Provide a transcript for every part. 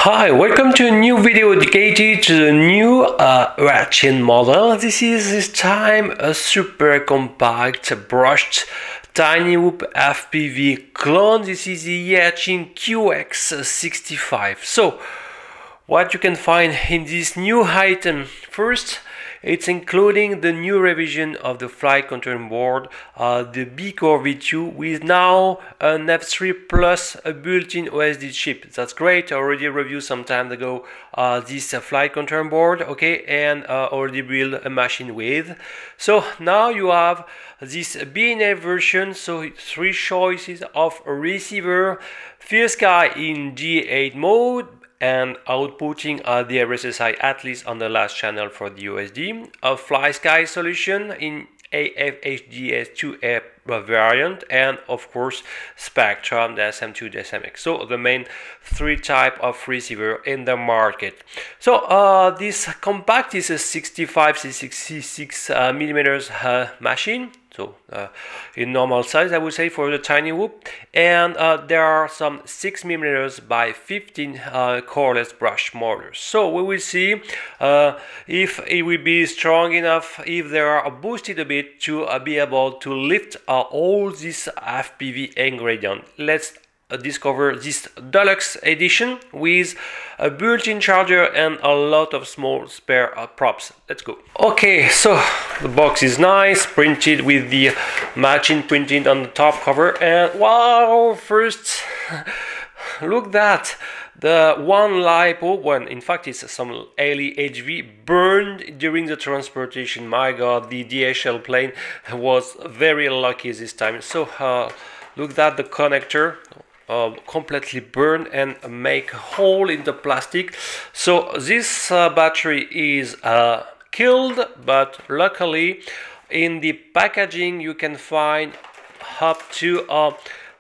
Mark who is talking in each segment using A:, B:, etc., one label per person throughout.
A: Hi, welcome to a new video dedicated to the new Eachine model. This time a super compact brushed tiny whoop FPV clone. This is the Eachine QX65. So, what you can find in this new item: first, it's including the new revision of the flight control board, the B-Core V2 with now an F3 plus a built-in OSD chip. That's great. I already reviewed some time ago this flight control board, okay, and already built a machine with. So now you have this BNA version, so 3 choices of a receiver, FirSky in G8 mode, and outputting the RSSI at least on the last channel for the USD, a FlySky solution in AFHDS2A variant, and of course Spectrum, the SM2, the SMX. So the main 3 type of receiver in the market. So this compact is a 65 to 66 millimeters machine. So in normal size, I would say, for the tiny whoop, and there are some 6 millimeters by 15 coreless brush motors. So we will see if it will be strong enough, if they are boosted a bit to be able to lift all this FPV ingredient. Let's discover this deluxe edition with a built-in charger and a lot of small spare props. Let's go. Okay, so the box is nice, printed with the matching printing on the top cover, and wow, first look that the one LiPo one, in fact it's some LEHV, burned during the transportation. My god, the DHL plane was very lucky this time. So look that the connector completely burned and make a hole in the plastic. So this battery is killed, but luckily in the packaging you can find up to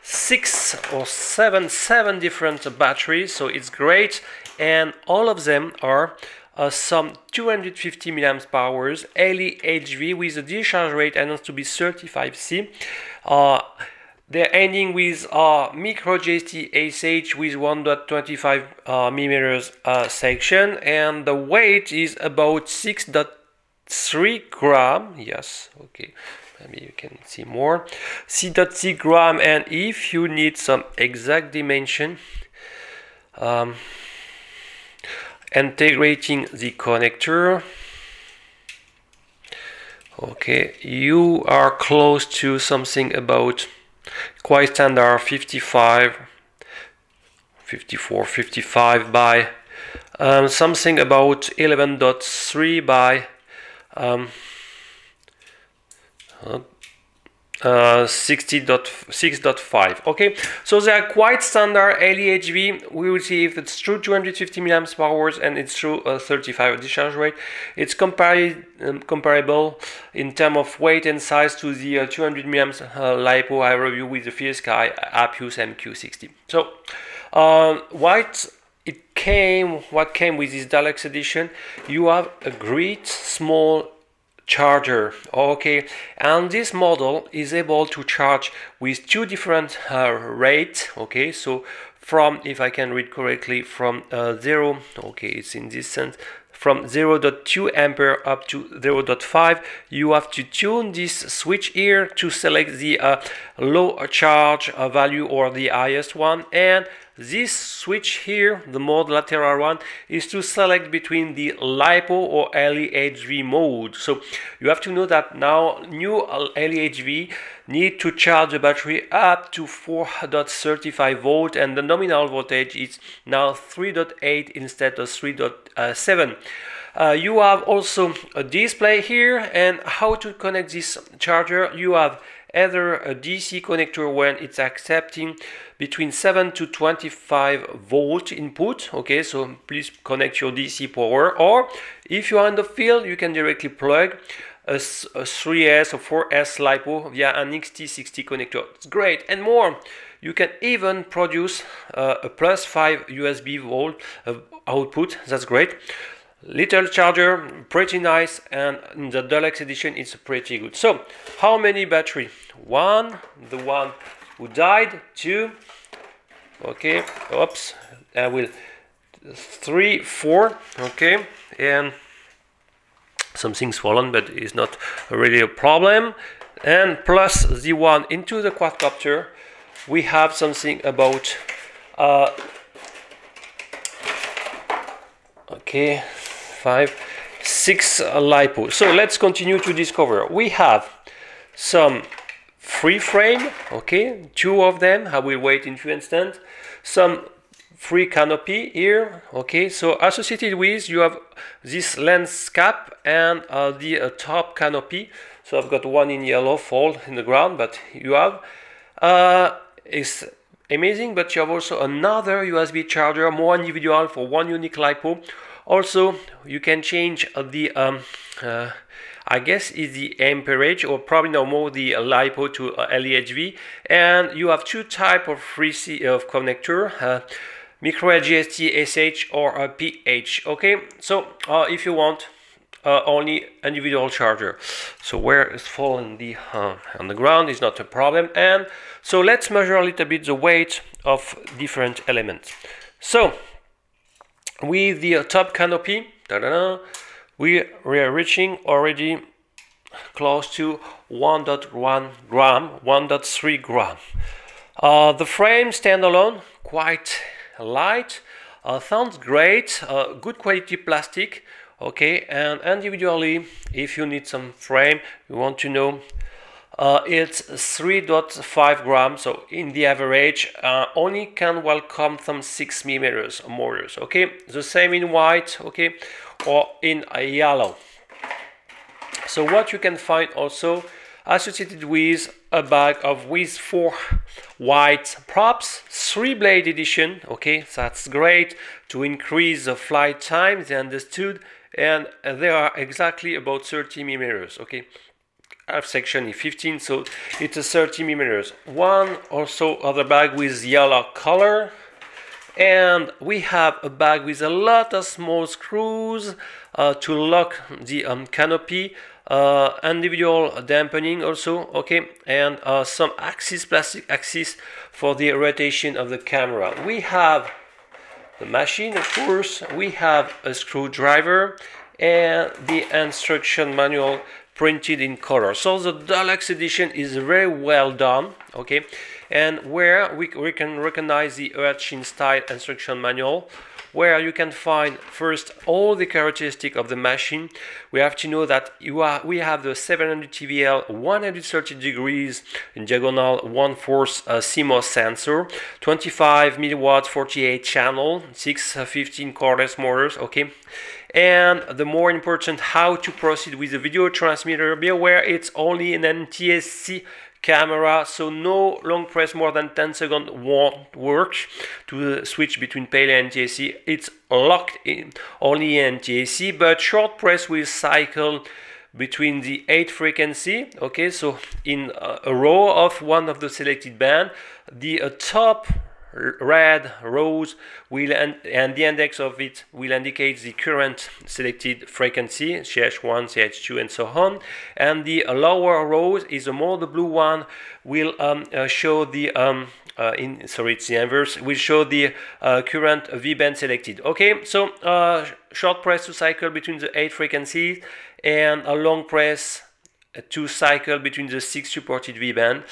A: 6 or 7 different batteries, so it's great, and all of them are some 250 milliamp hours LEHV with a discharge rate announced to be 35C. They're ending with micro JST SH with 1.25 millimeters section, and the weight is about 6.3 gram. Yes, okay, maybe you can see more. 6.3 gram, and if you need some exact dimension, integrating the connector, okay, you are close to something about quite standard 54, 55 by something about 11.3 by 6.5. Okay, so they are quite standard LEHV. We will see if it's true 250 milliamp hours and it's true 35 discharge rate. It's comparable in terms of weight and size to the 200 milliamps LiPo I review with the FirSky Appius MQ60. So what came with this deluxe edition, you have a great small charger, okay, and this model is able to charge with 2 different rates, okay, so from, if I can read correctly, from 0, okay, it's in this sense, from 0.2 ampere up to 0.5. You have to tune this switch here to select the low charge value or the highest one, and this switch here, the mode lateral one, is to select between the LiPo or LEHV mode. So you have to know that now new LEHV need to charge the battery up to 4.35 volt, and the nominal voltage is now 3.8 instead of 3.7. You have also a display here, and how to connect this charger. You have either a DC connector when it's accepting between 7 to 25 volt input, okay, so please connect your DC power, or if you are in the field you can directly plug a 3S or 4S LiPo via an XT60 connector. It's great, and more, you can even produce a +5 USB volt output. That's great. Little charger, pretty nice, and in the deluxe edition it's pretty good. So how many battery? 1, the one who died. 2, okay, oops, I will 3, 4, okay, and something's fallen, but it's not really a problem. And plus the one into the quadcopter, we have something about okay, 5, 6 lipo. So let's continue to discover. We have some free frame, okay, 2 of them. I will wait in a few instants. Some free canopy here, okay. So associated with, you have this lens cap and the top canopy. So I've got one in yellow fold in the ground, but you have it's amazing. But you have also another USB charger, more individual for one unique lipo. Also, you can change the I guess is the amperage, or probably no more the lipo to LEHV, and you have 2 type of free of connector, micro GST, SH or PH. Okay, so if you want only individual charger, so where it's falling the on the ground is not a problem. And so let's measure a little bit the weight of different elements. So with the top canopy, we are reaching already close to 1.1 gram, 1.3 gram. The frame standalone, quite light, sounds great, good quality plastic, okay. And individually, if you need some frame, you want to know, it's 3.5 grams. So in the average, only can welcome some 6 millimeters motors, okay. The same in white, okay, or in yellow. So what you can find also associated with a bag with 4 white props, 3 blade edition, okay, that's great to increase the flight time, they understood, and they are exactly about 30 millimeters, okay. Half section is 15, so it's a 30 millimeters. One also other bag with yellow color, and we have a bag with a lot of small screws to lock the canopy, individual dampening also, okay, and some axis, plastic axis for the rotation of the camera. We have the machine, of course, we have a screwdriver and the instruction manual printed in color. So the deluxe edition is very well done, okay, and where we can recognize the Eachine style instruction manual, where you can find first all the characteristics of the machine. We have to know that we have the 700 TVL 130 degrees in diagonal 1/4 CMOS sensor, 25 milliwatt 48 channel, 615 cordless motors, okay. And the more important, how to proceed with the video transmitter. Be aware it's only an NTSC camera, so no long press more than 10 seconds won't work to switch between Pale and NTSC. It's locked in only NTSC, but short press will cycle between the 8 frequency, okay. So in a row of one of the selected band, the top red rows will and the index of it will indicate the current selected frequency, CH1, CH2, and so on. And the lower rows is the more the blue one will show the it's the inverse, will show the current V band selected. Okay, so short press to cycle between the 8 frequencies, and a long press to cycle between the 6 supported V band.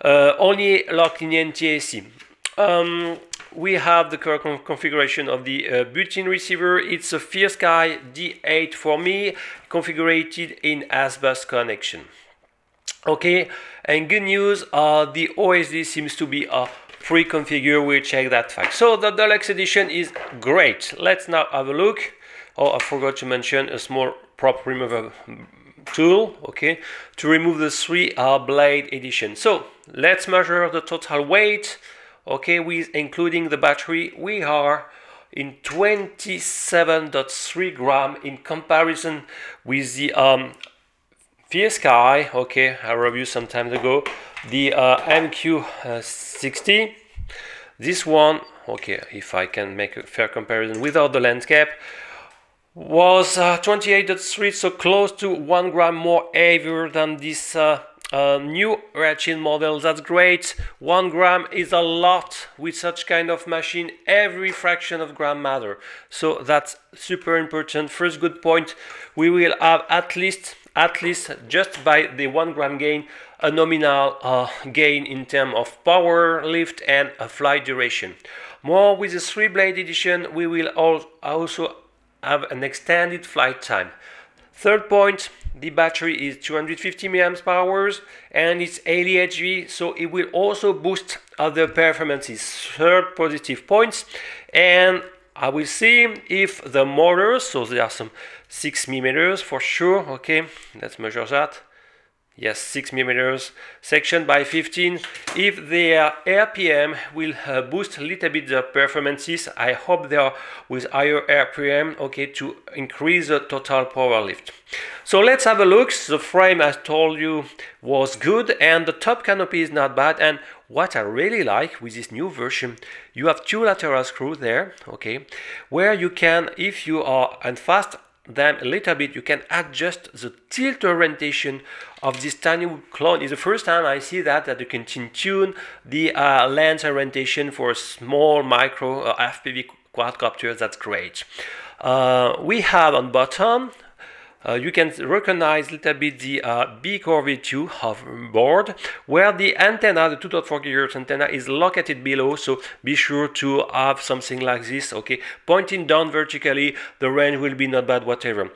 A: Only locked in NTSC. We have the correct configuration of the built-in receiver. It's a FierceSky D8 for me, configured in S-Bus connection. Okay, and good news, the OSD seems to be pre-configured. We'll check that fact. So the deluxe edition is great. Let's now have a look. Oh, I forgot to mention a small prop remover tool, okay, to remove the 3 blade edition. So let's measure the total weight. Okay, with including the battery, we are in 27.3 gram in comparison with the FierceSky, okay, I reviewed some time ago, the MQ60. This one, okay, if I can make a fair comparison without the lens cap, was 28.3, so close to 1 gram more heavier than this new ratchet model. That's great. 1 gram is a lot with such kind of machine. Every fraction of gram matter. So that's super important. First good point, we will have at least just by the 1 gram gain, a nominal gain in terms of power, lift, and flight duration. More with the 3-blade edition, we will also have an extended flight time. Third point, the battery is 250 mAh and it's LEHV, so it will also boost other performances. Third positive points, and I will see if the motors, so there are some 6 mm for sure. Okay, let's measure that. Yes, 6 mm, section by 15. If their RPM will boost a little bit the performances, I hope they are with higher RPM, okay, to increase the total power lift. So let's have a look. The frame, I told you, was good, and the top canopy is not bad. And what I really like with this new version, you have 2 lateral screws there, okay, where you can, if you are unfast them a little bit, you can adjust the tilt orientation of this tiny clone. It's the first time I see that you can tune the lens orientation for a small micro FPV quadcopter. That's great. We have on bottom, you can recognize a little bit the B-Curve2 hoverboard, where the antenna, the 2.4 GHz antenna, is located below, so be sure to have something like this, okay, pointing down vertically. The range will be not bad, whatever.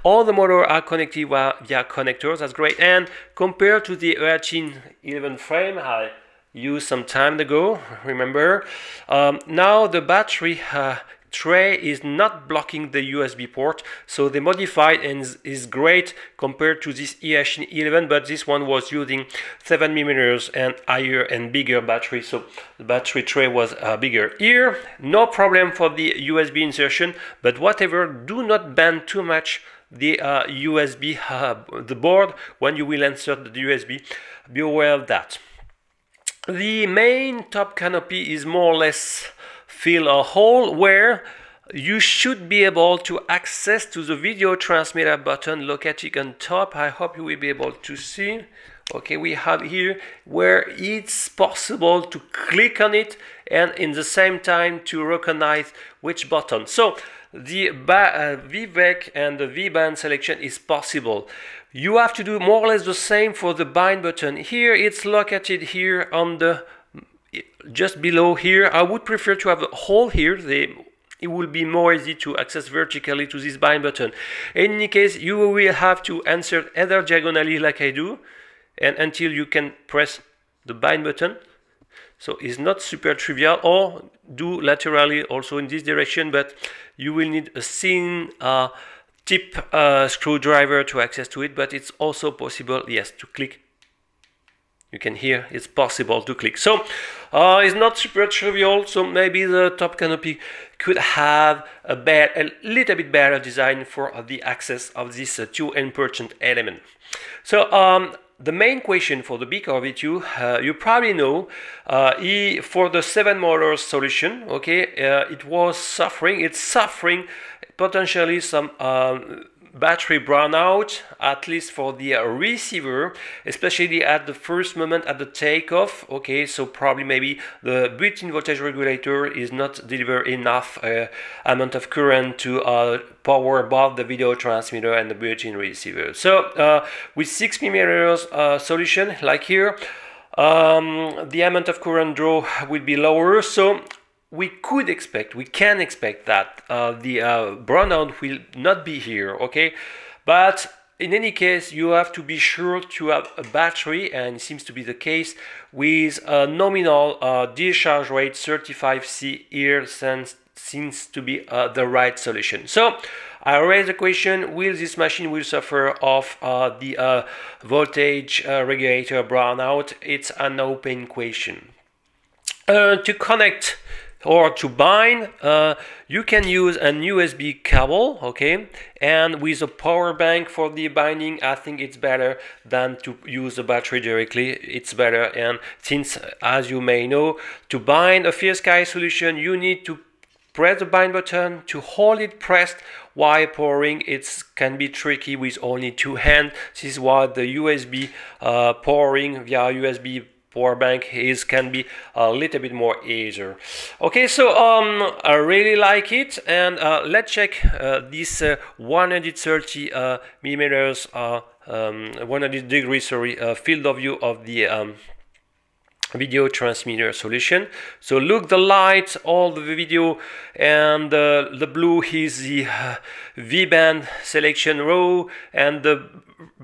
A: All the motors are connected via connectors. That's great. And compared to the Eachine 11 frame I used some time ago, remember, now the battery tray is not blocking the USB port, so they modified and is great compared to this Eachine 11, but this one was using 7 mm and higher and bigger battery, so the battery tray was bigger. Here, no problem for the USB insertion, but whatever, do not bend too much the USB, the board, when you will insert the USB. Be aware of that. The main top canopy is more or less fill a hole where you should be able to access to the video transmitter button located on top. I hope you will be able to see. Okay, we have here where it's possible to click on it and in the same time to recognize which button. So the VVEC and the V-band selection is possible. You have to do more or less the same for the bind button. Here it's located here on the just below here. I would prefer to have a hole here. It will be more easy to access vertically to this bind button. In any case, you will have to insert either diagonally like I do, and until you can press the bind button. So it's not super trivial, or do laterally also in this direction, but you will need a thin tip screwdriver to access to it, but it's also possible, yes, to click. You can hear it's possible to click. So it's not super trivial, so maybe the top canopy could have a little bit better design for the access of these 2 important elements. So the main question for the B-Curve2, you probably know, for the 7 motors solution, okay, it's suffering potentially some battery brownout, at least for the receiver, especially at the first moment at the takeoff. Okay, so probably maybe the built-in voltage regulator is not deliver enough amount of current to power both the video transmitter and the built-in receiver. So with 6 mm solution like here, the amount of current draw will be lower, so we can expect that the brownout will not be here, okay? But in any case, you have to be sure to have a battery, and it seems to be the case, with a nominal discharge rate 35 C here seems to be the right solution. So I raise the question, will this machine will suffer of the voltage regulator brownout? It's an open question. To connect or to bind, you can use an USB cable, okay, and with a power bank for the binding. I think it's better than to use the battery directly. It's better, and since, as you may know, to bind a FierceSky solution, you need to press the bind button, to hold it pressed while powering. It can be tricky with only two hands. This is why the USB powering via USB power bank can be a little bit more easier. Okay, so I really like it, and let's check this 130 millimeters 100 degrees field of view of the video transmitter solution. So look, the light, all the video, and the blue is the V-band selection row, and the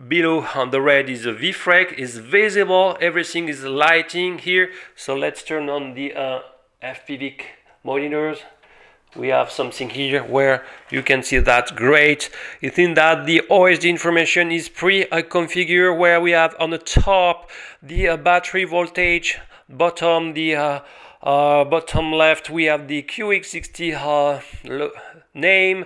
A: below on the red is the V-frag, is visible, everything is lighting here. So let's turn on the FPV monitors. We have something here where you can see that great. You think that the OSD information is pre-configured, where we have on the top the battery voltage, bottom the bottom left we have the QX60 name,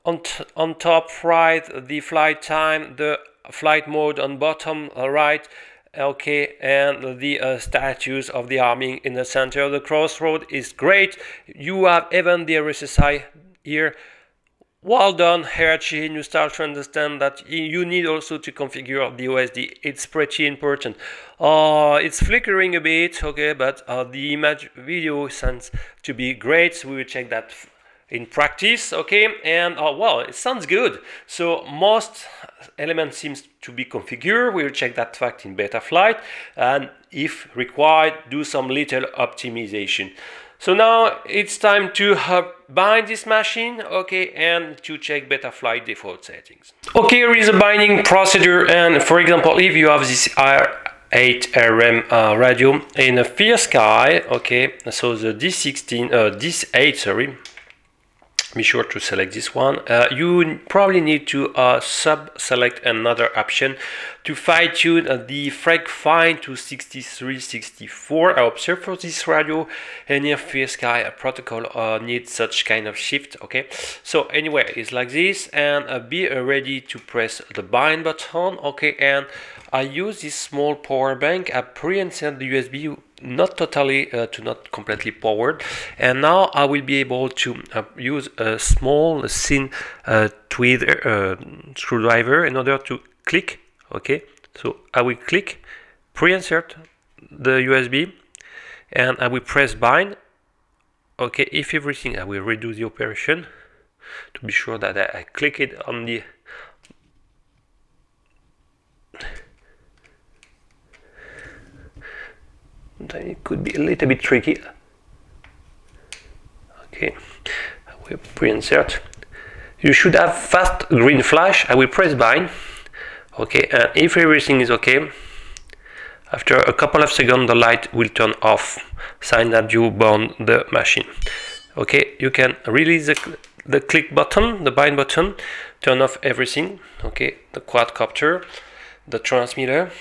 A: on top right the flight time, the flight mode on bottom right. Okay, and the status of the arming in the center of the crossroad is great. You have even the RSSI here. Well done, Eachine. You start to understand that you need also to configure the OSD. It's pretty important. It's flickering a bit, okay, but the image video sounds to be great. So we will check that in practice, okay, and well, it sounds good. So most elements seems to be configured. We will check that fact in beta flight, and if required, do some little optimization. So now it's time to bind this machine, okay, and to check beta flight default settings. Okay, here is a binding procedure, and for example, if you have this R8RM radio in a Fierce Sky, okay, so the D8, sorry, be sure to select this one. You probably need to sub-select another option to fine-tune the frag fine to 6364. I observe for this radio any Fierce Sky protocol needs such kind of shift. Okay, so anyway, it's like this, and be ready to press the bind button. Okay, and I use this small power bank. I pre-insert the USB, not totally to not completely powered, and now I will be able to use a small thin tweed screwdriver in order to click. Okay, so I will click, pre-insert the USB, and I will press bind. Okay, if everything, I will redo the operation to be sure that I click it on the then it could be a little bit tricky. Okay, I will pre-insert. You should have fast green flash. I will press bind. Okay, and if everything is okay, after a couple of seconds the light will turn off, sign that you bound the machine. Okay, you can release the click button, the bind button, turn off everything. Okay, the quadcopter, the transmitter.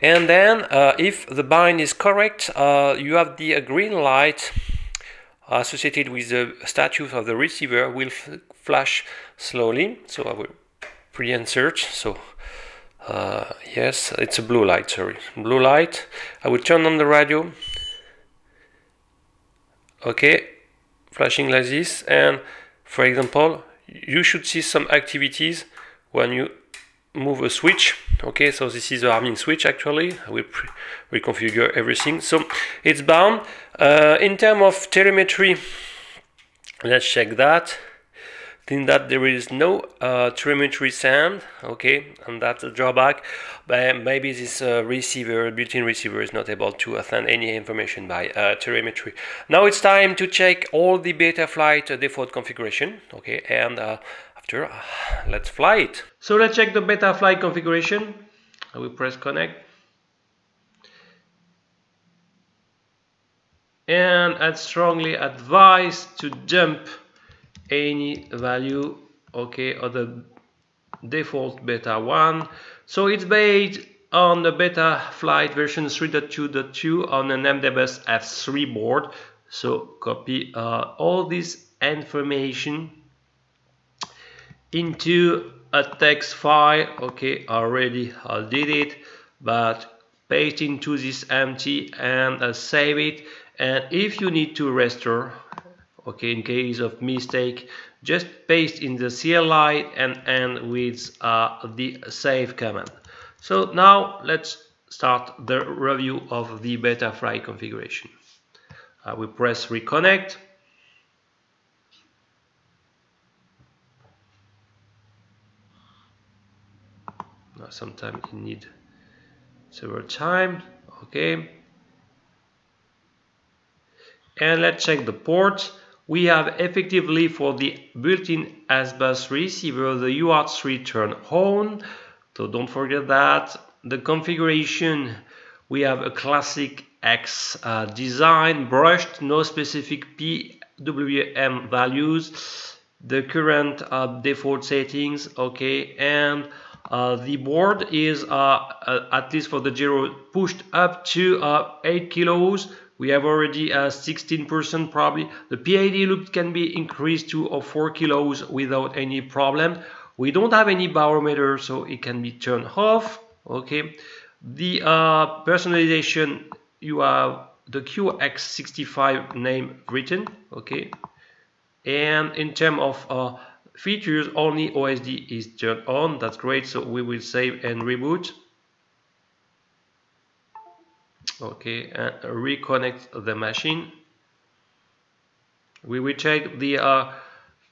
A: And then if the bind is correct, you have the green light associated with the status of the receiver will flash slowly. So I will pre-insert. So yes, it's a blue light, sorry, blue light. I will turn on the radio. Okay, flashing like this, and for example, you should see some activities when you move a switch. Okay, so this is the arming switch. Actually, I will reconfigure everything. So it's bound. In terms of telemetry, let's check that. Think that there is no telemetry sound. Okay, and that's a drawback. But maybe this receiver, built-in receiver, is not able to send any information by telemetry. Now it's time to check all the beta flight default configuration. Okay, and after, let's fly it. So let's check the beta flight configuration. I will press connect. And I'd strongly advise to dump any value, okay, of the default beta 1. So it's based on the beta flight version 3.2.2 on an MDBus F3 board. So copy all this information into a text file. Okay, already I did it, but paste into this empty and save it. And if you need to restore, Okay, in case of mistake, just paste in the CLI and end with the save command. So now let's start the review of the Betafly configuration. We press reconnect. Now sometimes you need several times. Okay. And let's check the ports. We have effectively for the built-in S-Bus receiver the UART3 turned on. So don't forget that. The configuration, we have a classic X design, brushed, no specific PWM values. The current default settings, okay, and the board is at least for the 0 pushed up to 8 kilos. We have already 16% probably. The PID loop can be increased to 4 kilos without any problem. We don't have any barometer, so it can be turned off. Okay. The personalization, you have the QX65 name written. Okay. And in terms of features, only OSD is turned on. That's great. So we will save and reboot. Okay, and reconnect the machine. We will check the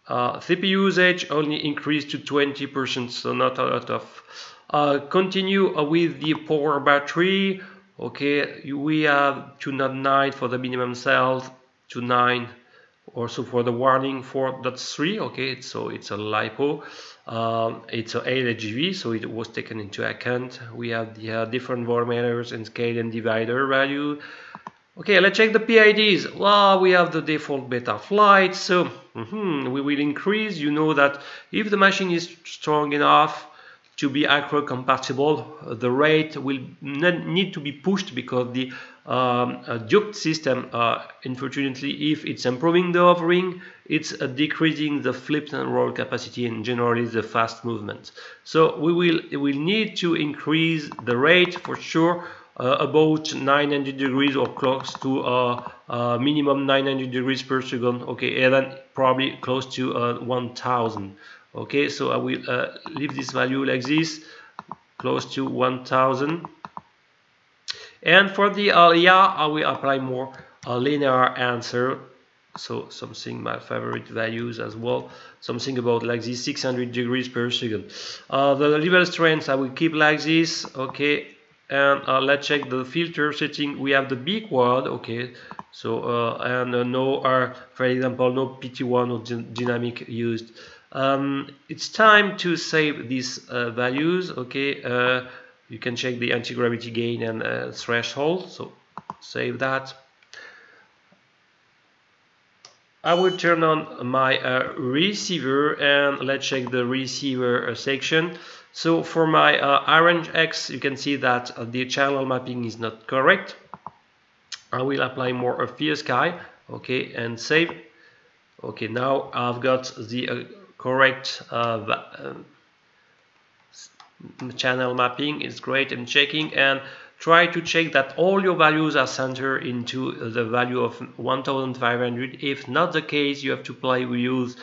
A: CPU usage, only increased to 20%, so not a lot of. Continue with the power battery. Okay, we have 209 for the minimum cells, 29 also for the warning 4.3. okay, so it's a LiPo, it's a LHV, so it was taken into account. We have the different voltmeters and scale and divider value. Okay, let's check the PIDs. Well, we have the default Betafly, so we will increase. You know that if the machine is strong enough to be acro compatible, the rate will need to be pushed because the duped system, unfortunately, if it's improving the hovering, it's decreasing the flip and roll capacity and generally the fast movement. So we will need to increase the rate for sure, about 900 degrees or close to minimum 900 degrees per second. Okay, and then probably close to 1000. Okay, so I will leave this value like this, close to 1000. And for the I will apply more linear answer. So something my favorite values as well. Something about like this 600 degrees per second. The level strength I will keep like this. Okay, and let's check the filter setting. We have the big one. Okay, so and no for example, no PT1 or dynamic used. It's time to save these values. Okay, you can check the anti-gravity gain and threshold, so save that. I will turn on my receiver and let's check the receiver section. So for my Orange X, you can see that the channel mapping is not correct. I will apply more of PSK, okay, and save. Okay, now I've got the correct channel mapping. It's great. I'm checking and try to check that all your values are centered into the value of 1500. If not the case, you have to play with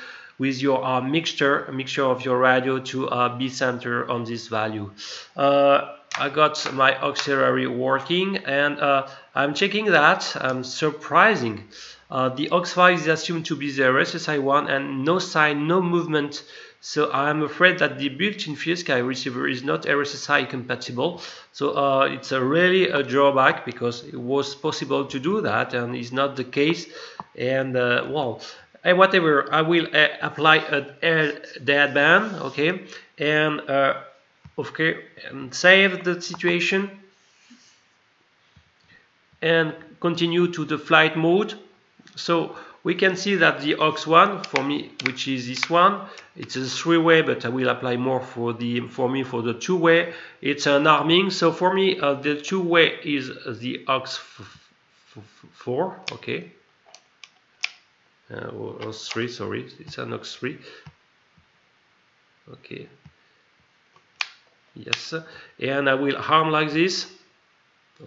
A: your mixture of your radio to be centered on this value. I got my auxiliary working and I'm checking that. I'm surprising. The aux5 is assumed to be the RSSI one and no sign, no movement. So I'm afraid that the built-in PSK receiver is not RSSI compatible. So it's really a drawback because it was possible to do that and it's not the case. And well, whatever, I will apply a deadband, okay, and okay, and save the situation and continue to the flight mode. So we can see that the aux1 for me, which is this one, it's a 3-way, but I will apply more for the for the 2-way. It's an arming, so for me the 2-way is the aux4, okay, or 3, sorry, it's an aux3, okay, yes, and I will arm like this,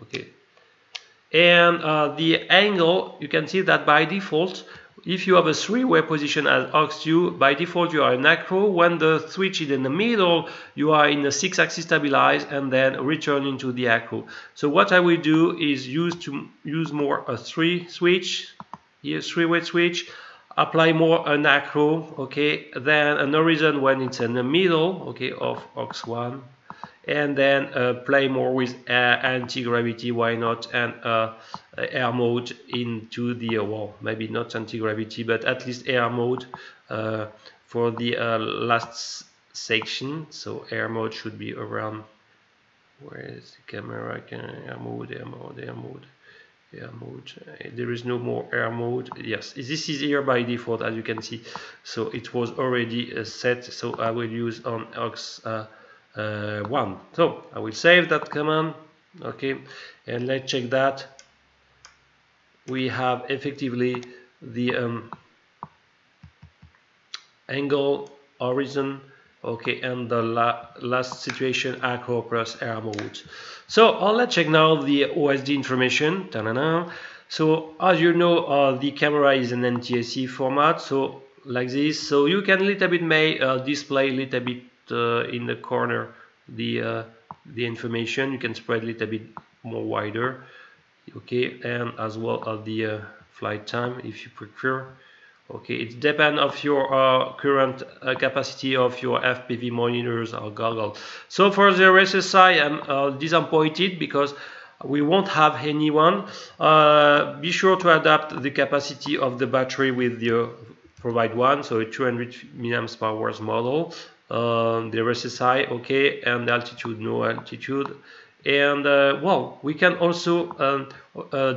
A: okay. And the angle, you can see that by default if you have a three-way position as aux2, by default you are in acro. When the switch is in the middle, you are in the 6-axis stabilize and then return into the acro. So what I will do is use more a three switch, here three-way switch, apply more an acro, okay, then an horizon when it's in the middle, okay, of aux1, and then play more with anti-gravity, why not, and air mode into the well, maybe not anti-gravity, but at least air mode for the last section. So air mode should be around, where is the camera? Air mode, air mode, air mode, air mode. There is no more air mode. Yes, this is here by default, as you can see. So it was already set, so I will use on aux 1. So I will save that command, okay, and let's check that. We have effectively the angle, horizon, okay, and the last situation acro plus air mode. So let's check now the OSD information. So as you know, the camera is an NTSC format, so like this. So you can little bit may display a little bit in the corner the information. You can spread a little bit more wider, okay, and as well as the flight time if you prefer. Okay, it depends of your current capacity of your FPV monitors or goggles. So for the RSSI, I'm disappointed because we won't have any one. Be sure to adapt the capacity of the battery with the provide one, so a 200 milliamps per hour model. The RSSI, okay, and the altitude, no altitude. And well, we can also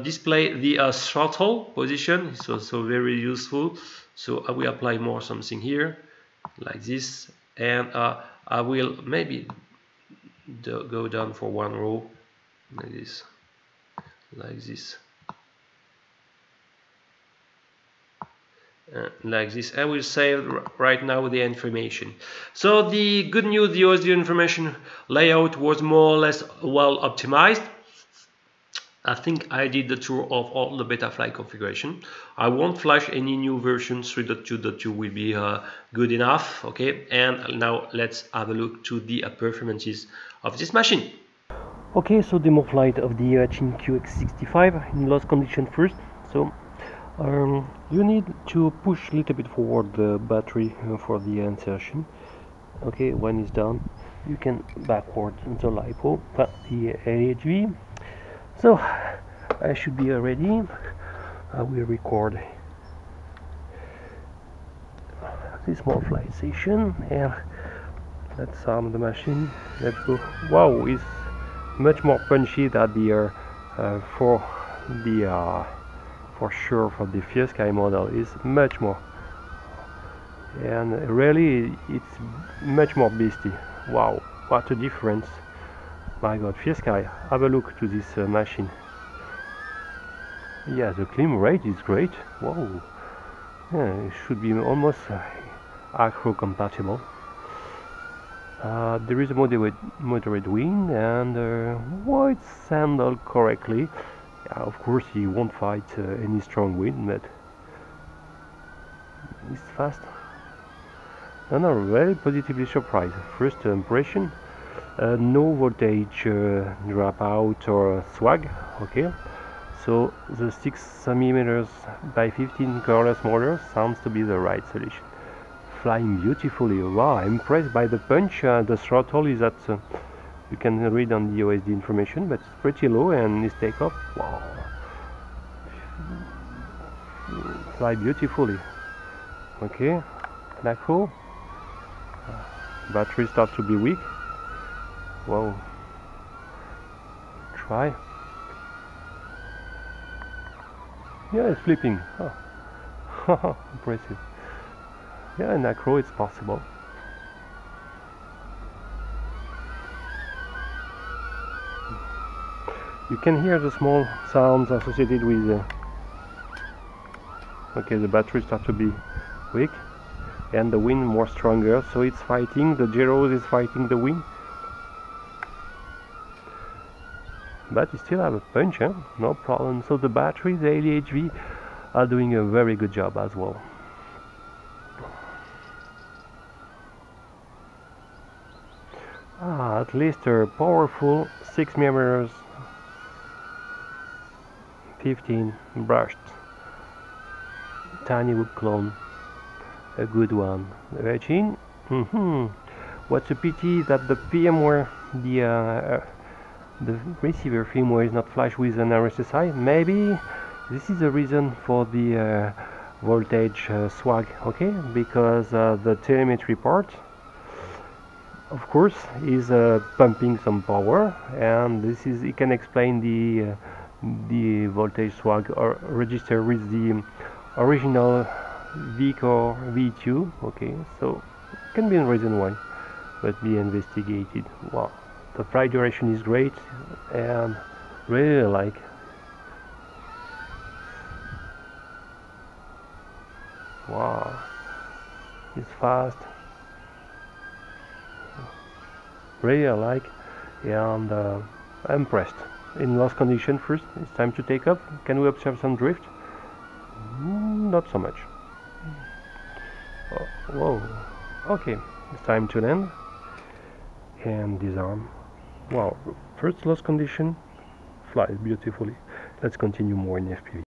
A: display the throttle position. It's also very useful. So I will apply more something here like this, and I will maybe go down for one row like this, like this. I will save right now the information. So the good news, the OSD information layout was more or less well optimized. I think I did the tour of all the Betafly configuration. I won't flash any new version. 3.2.2 will be good enough, okay. And now let's have a look to the performances of this machine. Okay, so demo flight of the Eachine QX65 in lost condition first. So you need to push a little bit forward the battery for the insertion. Okay, when it's done, you can backward the LiPo, the AHV. So I should be ready. I will record this small flight session and let's arm the machine. Let's go. Wow, it's much more punchy than the for sure for the FierceSky model is much more, and really it's much more beastie. Wow, what a difference. My god, FierceSky, have a look to this machine. Yeah, the climb rate is great. Whoa, yeah, it should be almost acro compatible. There is a moderate wind and white handled correctly. Yeah, of course he won't fight any strong wind, but it's fast. And I'm very positively surprised. First impression, no voltage dropout or swag. Okay, so the 6mm by 15 colorless motor sounds to be the right solution. Flying beautifully. Wow, I'm impressed by the punch. The throttle is at you can read on the OSD information, but it's pretty low, and this takeoff, wow, fly beautifully. Okay, macro, battery starts to be weak. Wow, try. Yeah, it's flipping. Oh. Impressive. Yeah, in acro it's possible. You can hear the small sounds associated with okay, the battery starts to be weak and the wind more stronger, so it's fighting, the gyros is fighting the wind, but you still have a punch, huh? No problem. So the battery, the LHV, are doing a very good job as well. At least a powerful 6mm 15 brushed tiny whoop clone, a good one. Eachine. What's a pity that the firmware, the receiver firmware is not flashed with an RSSI. Maybe this is the reason for the voltage swag, okay? Because the telemetry part, of course, is pumping some power, and this is, it can explain the voltage swag or register with the original V-core V2, okay? So it can be a reason why, but be investigated. Wow, the flight duration is great, and really like. Wow, it's fast. Really like, and I'm impressed. In lost condition, first, it's time to take up. Can we observe some drift? Not so much. Oh, whoa. Okay, it's time to land and disarm. Wow, first lost condition, flies beautifully. Let's continue more in FPV.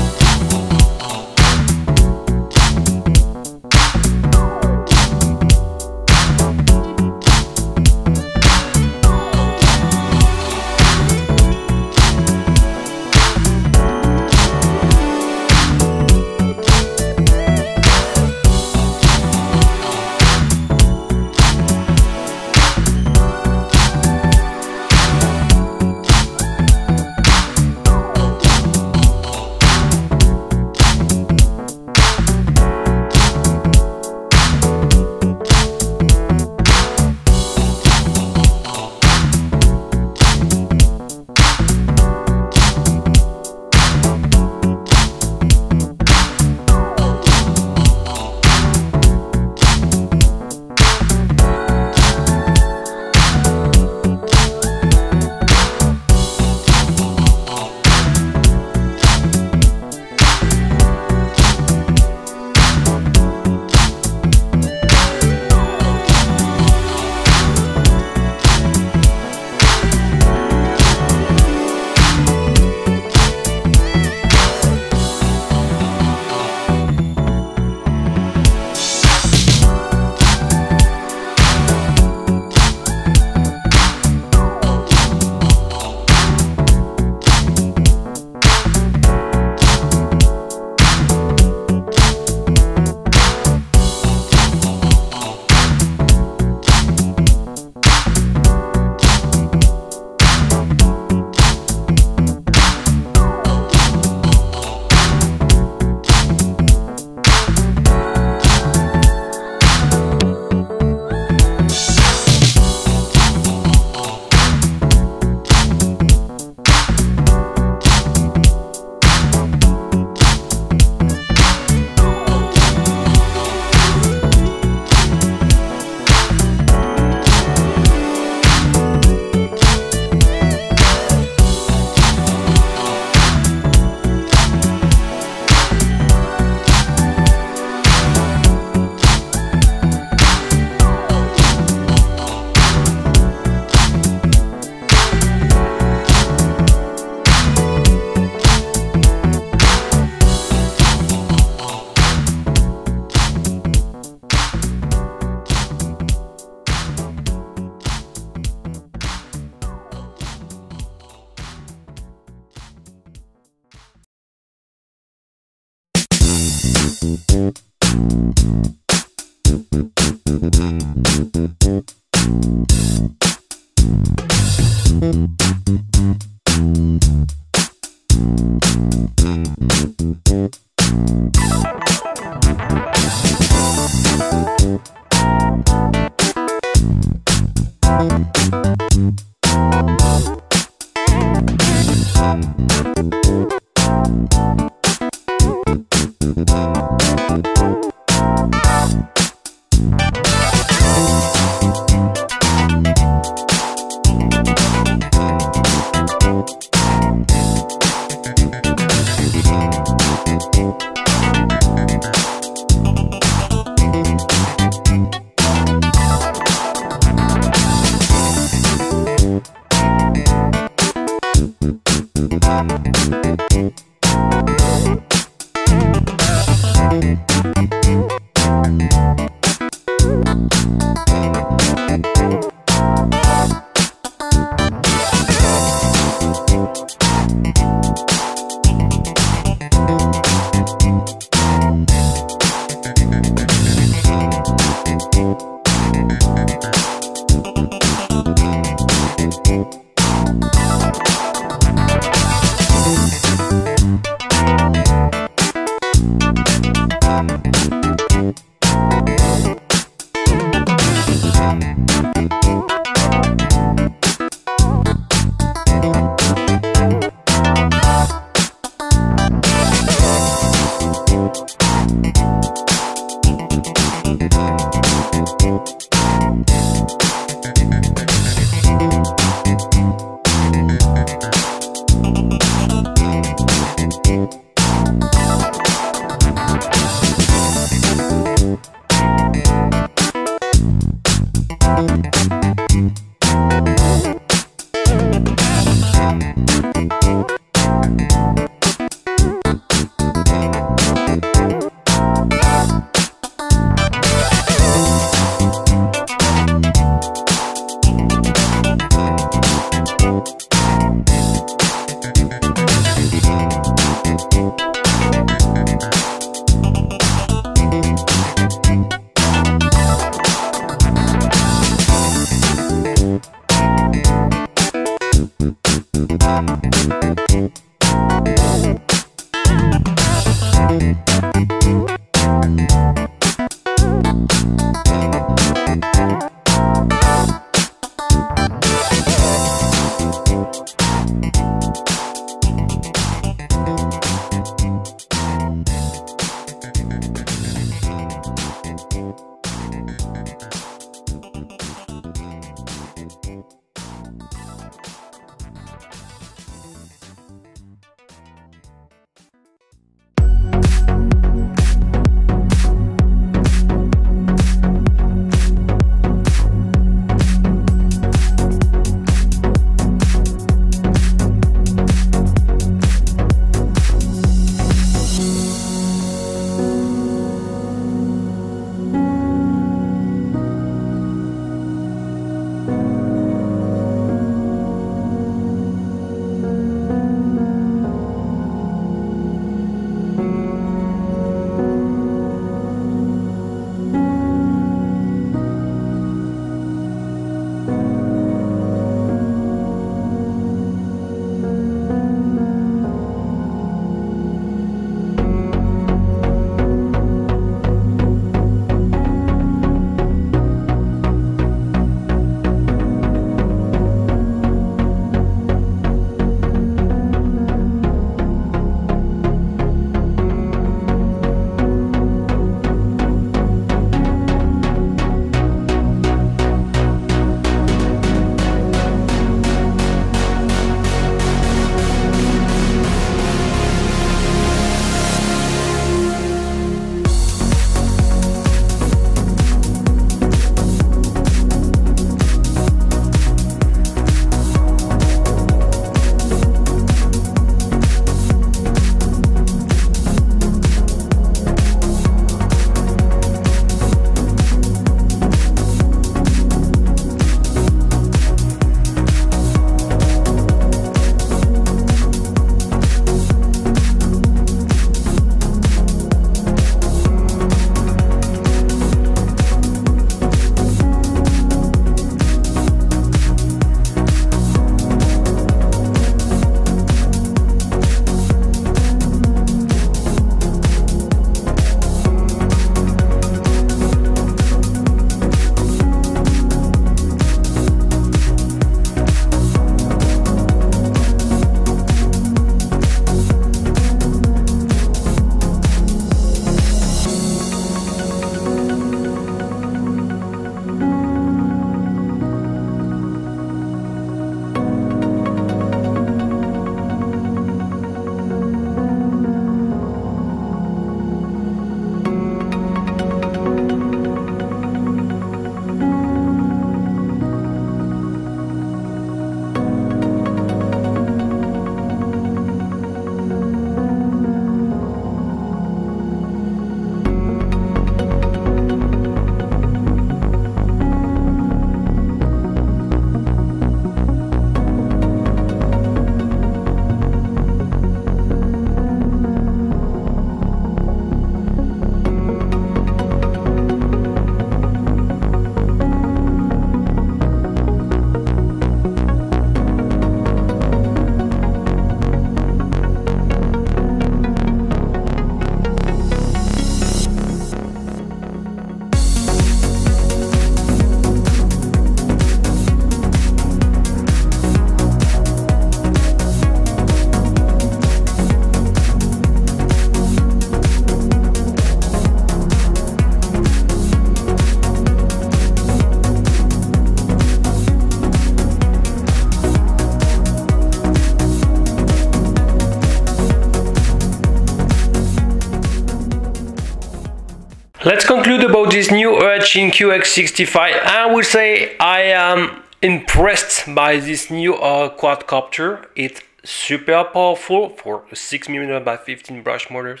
A: Let's conclude about this new Eachine QX65. I would say I am impressed by this new quadcopter. It's super powerful for a 6mm by 15 brush motors.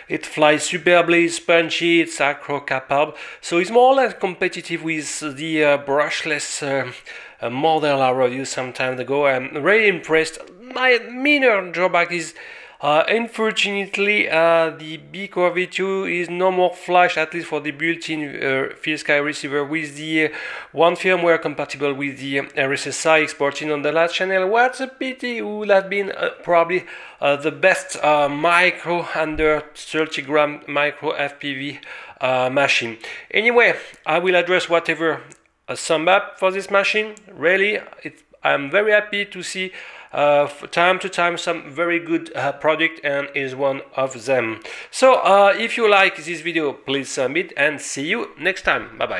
A: It flies superbly, it's punchy, it's acro capable, so it's more or less competitive with the brushless model I reviewed some time ago. I'm really impressed. My minor drawback is unfortunately, the B-Core V2 is no more flash, at least for the built-in Field Sky receiver, with the one firmware compatible with the RSSI exporting on the last channel. What's a pity, it would have been probably the best micro under 30 gram micro FPV machine. Anyway, I will address whatever sum up for this machine. Really, I'm very happy to see time to time some very good product, and is one of them. So if you like this video, please submit, and see you next time. Bye bye.